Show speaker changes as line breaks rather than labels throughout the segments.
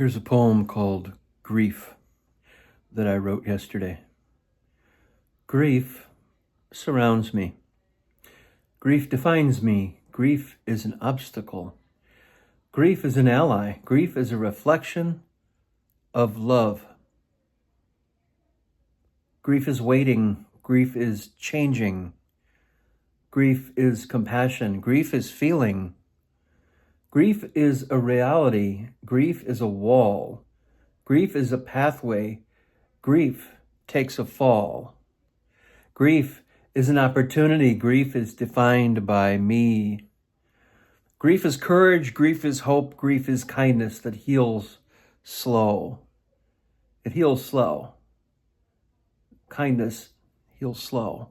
Here's a poem called Grief that I wrote yesterday. Grief surrounds me. Grief defines me. Grief is an obstacle. Grief is an ally. Grief is a reflection of love. Grief is waiting. Grief is changing. Grief is compassion. Grief is feeling. Grief is a reality. Grief is a wall. Grief is a pathway. Grief takes a fall. Grief is an opportunity. Grief is defined by me. Grief is courage. Grief is hope. Grief is kindness that heals slow. It heals slow. Kindness heals slow.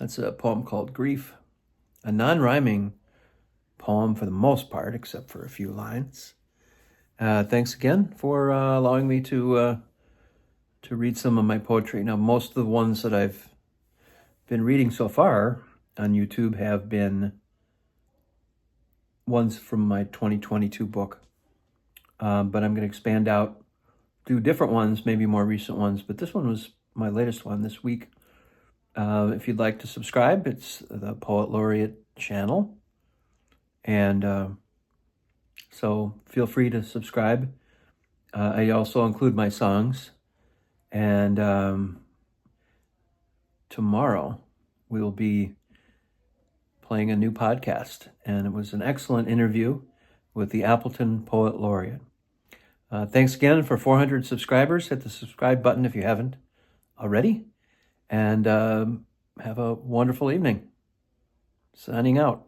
That's a poem called Grief, a non-rhyming poem for the most part, except for a few lines. Thanks again for allowing me to read some of my poetry. Now, most of the ones that I've been reading so far on YouTube have been ones from my 2022 book, but I'm going to expand out, do different ones, maybe more recent ones, but this one was my latest one this week. If you'd like to subscribe, it's the Poet Laureate channel. And so feel free to subscribe. I also include my songs. And tomorrow we will be playing a new podcast. And it was an excellent interview with the Appleton Poet Laureate. Thanks again for 400 subscribers. Hit the subscribe button if you haven't already. And have a wonderful evening. Signing out.